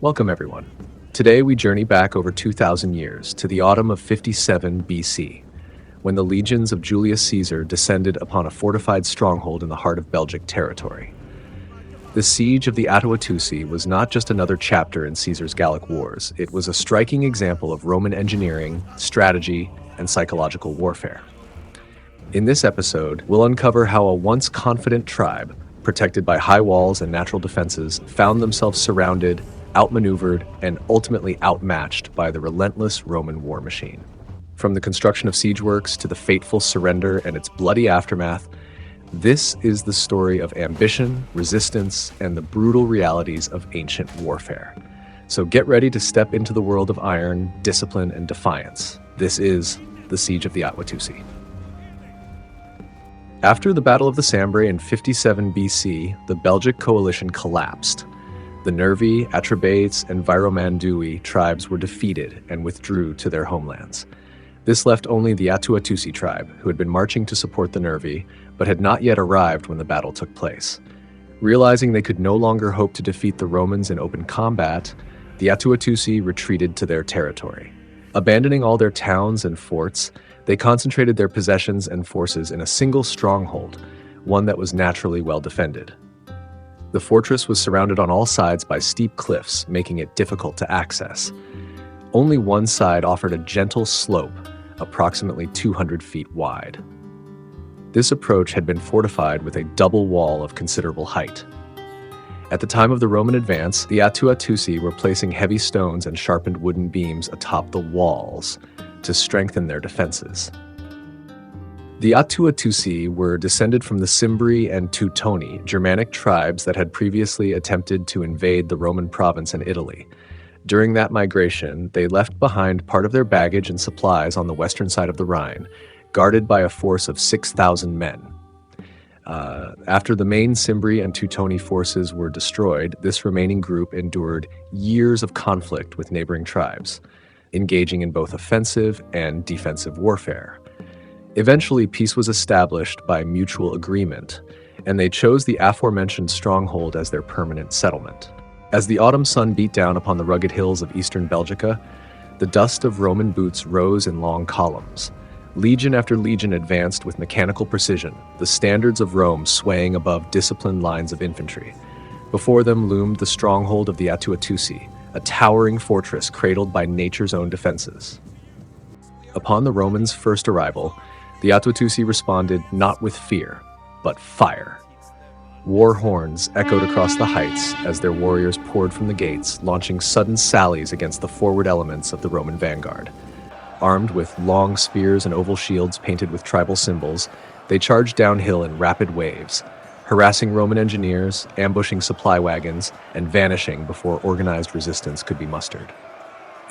Welcome, everyone. Today we journey back over 2,000 years to the autumn of 57 BC, when the legions of Julius Caesar descended upon a fortified stronghold in the heart of Belgic territory. The siege of the Atuatuci was not just another chapter in Caesar's Gallic Wars, it was a striking example of Roman engineering, strategy, and psychological warfare. In this episode, we'll uncover how a once confident tribe, protected by high walls and natural defenses, found themselves surrounded, outmaneuvered, and ultimately outmatched by the relentless Roman war machine. From the construction of siege works to the fateful surrender and its bloody aftermath, this is the story of ambition, resistance, and the brutal realities of ancient warfare. So get ready to step into the world of iron, discipline, and defiance. This is the Siege of the Atuatuci. After the Battle of the Sambre in 57 BC, the Belgic coalition collapsed. The Nervi, Atrebates, and Viromandui tribes were defeated and withdrew to their homelands. This left only the Atuatuci tribe, who had been marching to support the Nervi, but had not yet arrived when the battle took place. Realizing they could no longer hope to defeat the Romans in open combat, the Atuatuci retreated to their territory. Abandoning all their towns and forts, they concentrated their possessions and forces in a single stronghold, one that was naturally well defended. The fortress was surrounded on all sides by steep cliffs, making it difficult to access. Only one side offered a gentle slope, approximately 200 feet wide. This approach had been fortified with a double wall of considerable height. At the time of the Roman advance, the Atuatuci were placing heavy stones and sharpened wooden beams atop the walls to strengthen their defenses. The Atuatuci were descended from the Cimbri and Teutoni, Germanic tribes that had previously attempted to invade the Roman province in Italy. During that migration, they left behind part of their baggage and supplies on the western side of the Rhine, guarded by a force of 6,000 men. After the main Cimbri and Teutoni forces were destroyed, this remaining group endured years of conflict with neighboring tribes, engaging in both offensive and defensive warfare. Eventually, peace was established by mutual agreement, and they chose the aforementioned stronghold as their permanent settlement. As the autumn sun beat down upon the rugged hills of eastern Belgica, the dust of Roman boots rose in long columns. Legion after legion advanced with mechanical precision, the standards of Rome swaying above disciplined lines of infantry. Before them loomed the stronghold of the Atuatuci, a towering fortress cradled by nature's own defenses. Upon the Romans' first arrival, the Atuatuci responded not with fear, but fire. War horns echoed across the heights as their warriors poured from the gates, launching sudden sallies against the forward elements of the Roman vanguard. Armed with long spears and oval shields painted with tribal symbols, they charged downhill in rapid waves, harassing Roman engineers, ambushing supply wagons, and vanishing before organized resistance could be mustered.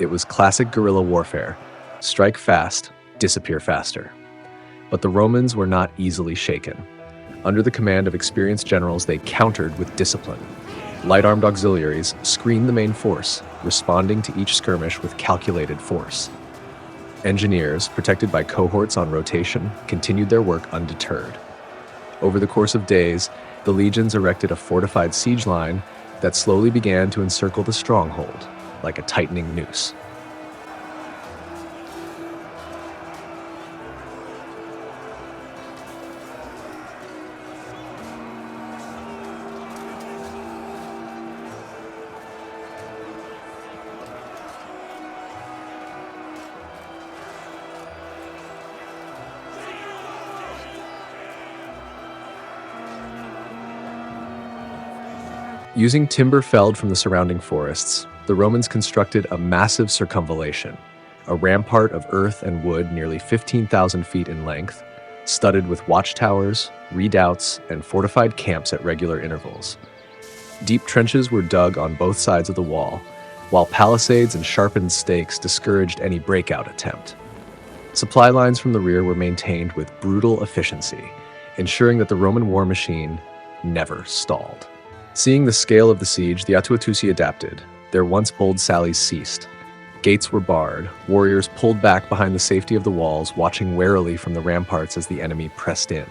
It was classic guerrilla warfare: strike fast, disappear faster. But the Romans were not easily shaken. Under the command of experienced generals, they countered with discipline. Light-armed auxiliaries screened the main force, responding to each skirmish with calculated force. Engineers, protected by cohorts on rotation, continued their work undeterred. Over the course of days, the legions erected a fortified siege line that slowly began to encircle the stronghold, like a tightening noose. Using timber felled from the surrounding forests, the Romans constructed a massive circumvallation, a rampart of earth and wood nearly 15,000 feet in length, studded with watchtowers, redoubts, and fortified camps at regular intervals. Deep trenches were dug on both sides of the wall, while palisades and sharpened stakes discouraged any breakout attempt. Supply lines from the rear were maintained with brutal efficiency, ensuring that the Roman war machine never stalled. Seeing the scale of the siege, the Atuatuci adapted. Their once bold sallies ceased. Gates were barred, warriors pulled back behind the safety of the walls, watching warily from the ramparts as the enemy pressed in.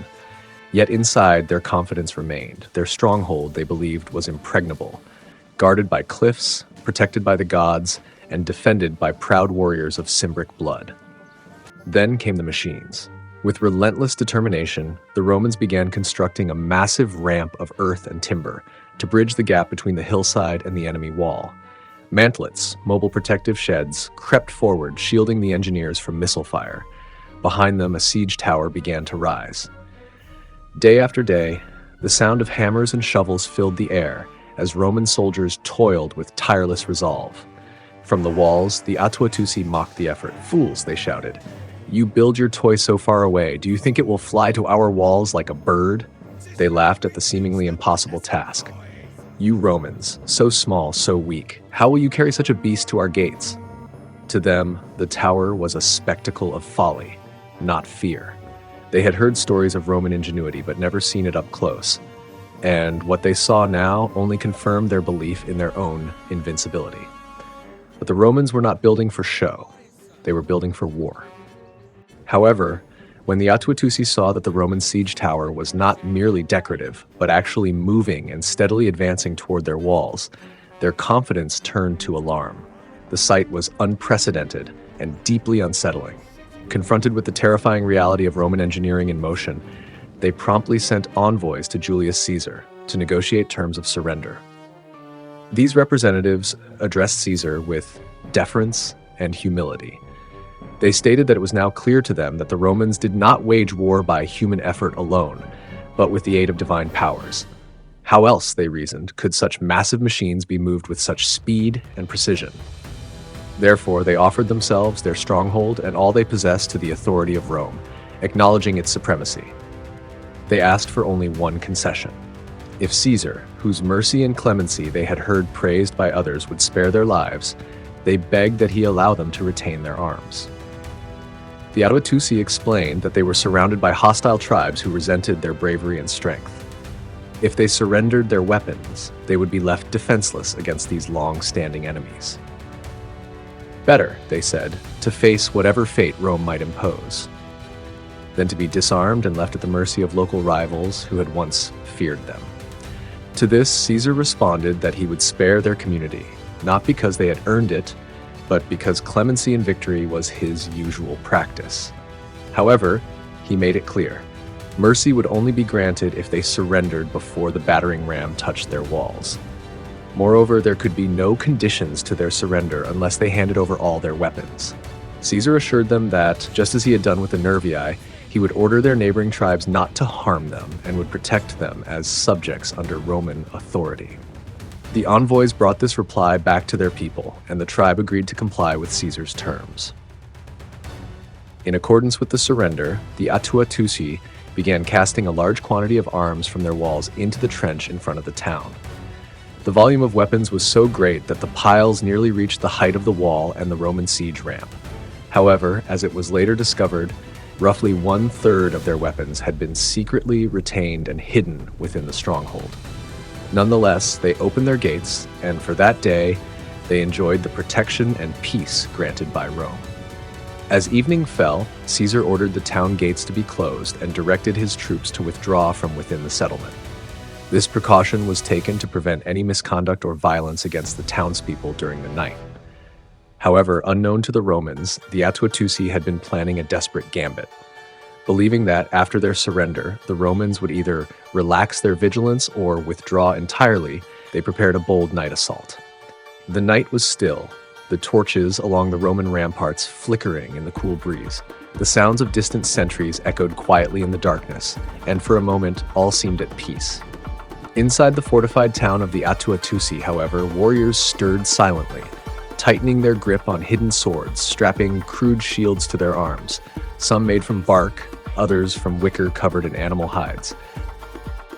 Yet inside, their confidence remained. Their stronghold, they believed, was impregnable, guarded by cliffs, protected by the gods and defended by proud warriors of Cimbric blood. Then came the machines. With relentless determination, the Romans began constructing a massive ramp of earth and timber to bridge the gap between the hillside and the enemy wall. Mantlets, mobile protective sheds, crept forward, shielding the engineers from missile fire. Behind them, a siege tower began to rise. Day after day, the sound of hammers and shovels filled the air as Roman soldiers toiled with tireless resolve. From the walls, the Atuatuci mocked the effort. "Fools," they shouted. "You build your toy so far away. Do you think it will fly to our walls like a bird?" They laughed at the seemingly impossible task. "You Romans, so small, so weak, how will you carry such a beast to our gates?" To them, the tower was a spectacle of folly, not fear. They had heard stories of Roman ingenuity but never seen it up close, and what they saw now only confirmed their belief in their own invincibility. But the Romans were not building for show. They were building for war. However, when the Atuatuci saw that the Roman siege tower was not merely decorative, but actually moving and steadily advancing toward their walls, their confidence turned to alarm. The sight was unprecedented and deeply unsettling. Confronted with the terrifying reality of Roman engineering in motion, they promptly sent envoys to Julius Caesar to negotiate terms of surrender. These representatives addressed Caesar with deference and humility. They stated that it was now clear to them that the Romans did not wage war by human effort alone, but with the aid of divine powers. How else, they reasoned, could such massive machines be moved with such speed and precision? Therefore, they offered themselves, their stronghold, and all they possessed to the authority of Rome, acknowledging its supremacy. They asked for only one concession. If Caesar, whose mercy and clemency they had heard praised by others, would spare their lives, they begged that he allow them to retain their arms. The Atuatuci explained that they were surrounded by hostile tribes who resented their bravery and strength. If they surrendered their weapons, they would be left defenseless against these long-standing enemies. Better, they said, to face whatever fate Rome might impose, than to be disarmed and left at the mercy of local rivals who had once feared them. To this, Caesar responded that he would spare their community, not because they had earned it, but because clemency and victory was his usual practice. However, he made it clear, mercy would only be granted if they surrendered before the battering ram touched their walls. Moreover, there could be no conditions to their surrender unless they handed over all their weapons. Caesar assured them that, just as he had done with the Nervii, he would order their neighboring tribes not to harm them and would protect them as subjects under Roman authority. The envoys brought this reply back to their people, and the tribe agreed to comply with Caesar's terms. In accordance with the surrender, the Atuatuci began casting a large quantity of arms from their walls into the trench in front of the town. The volume of weapons was so great that the piles nearly reached the height of the wall and the Roman siege ramp. However, as it was later discovered, roughly 1/3 of their weapons had been secretly retained and hidden within the stronghold. Nonetheless, they opened their gates, and for that day, they enjoyed the protection and peace granted by Rome. As evening fell, Caesar ordered the town gates to be closed and directed his troops to withdraw from within the settlement. This precaution was taken to prevent any misconduct or violence against the townspeople during the night. However, unknown to the Romans, the Atuatuci had been planning a desperate gambit. Believing that, after their surrender, the Romans would either relax their vigilance or withdraw entirely, they prepared a bold night assault. The night was still, the torches along the Roman ramparts flickering in the cool breeze. The sounds of distant sentries echoed quietly in the darkness, and for a moment, all seemed at peace. Inside the fortified town of the Atuatuci, however, warriors stirred silently, tightening their grip on hidden swords, strapping crude shields to their arms, some made from bark, others from wicker covered in animal hides.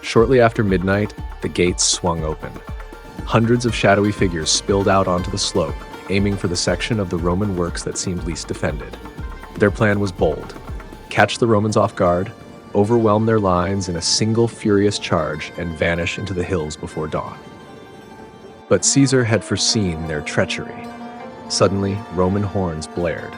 Shortly after midnight, the gates swung open. Hundreds of shadowy figures spilled out onto the slope, aiming for the section of the Roman works that seemed least defended. Their plan was bold: catch the Romans off guard, overwhelm their lines in a single furious charge, and vanish into the hills before dawn. But Caesar had foreseen their treachery. Suddenly, Roman horns blared.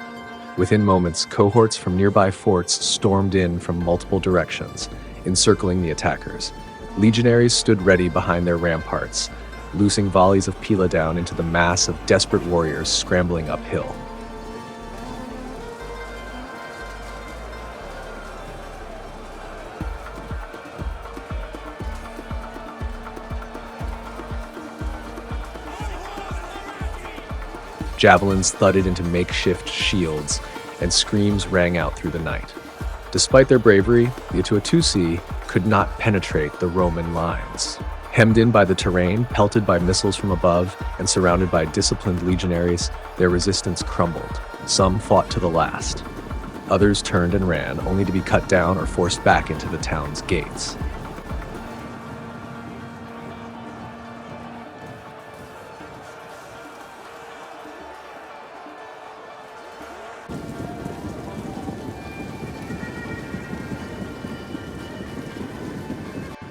Within moments, cohorts from nearby forts stormed in from multiple directions, encircling the attackers. Legionaries stood ready behind their ramparts, loosing volleys of pila down into the mass of desperate warriors scrambling uphill. Javelins thudded into makeshift shields, and screams rang out through the night. Despite their bravery, the Atua-Tusi could not penetrate the Roman lines. Hemmed in by the terrain, pelted by missiles from above, and surrounded by disciplined legionaries, their resistance crumbled. Some fought to the last. Others turned and ran, only to be cut down or forced back into the town's gates.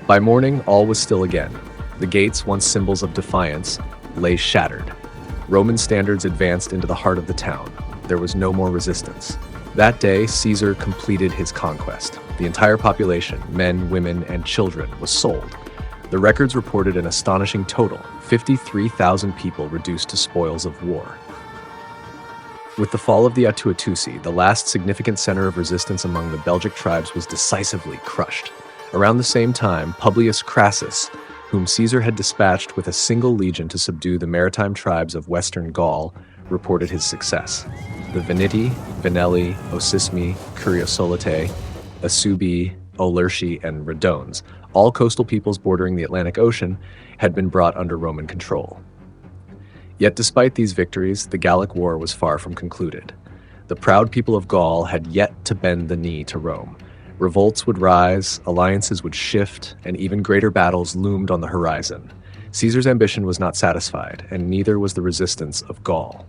By morning, all was still again. The gates, once symbols of defiance, lay shattered. Roman standards advanced into the heart of the town. There was no more resistance. That day, Caesar completed his conquest. The entire population, men, women, and children, was sold. The records reported an astonishing total, 53,000 people reduced to spoils of war. With the fall of the Atua-Tusi, the last significant center of resistance among the Belgic tribes was decisively crushed. Around the same time, Publius Crassus, whom Caesar had dispatched with a single legion to subdue the maritime tribes of western Gaul, reported his success. The Veneti, Venelli, Osismi, Curiosolitae, Asubi, Olerci, and Redones, all coastal peoples bordering the Atlantic Ocean, had been brought under Roman control. Yet despite these victories, the Gallic War was far from concluded. The proud people of Gaul had yet to bend the knee to Rome. Revolts would rise, alliances would shift, and even greater battles loomed on the horizon. Caesar's ambition was not satisfied, and neither was the resistance of Gaul.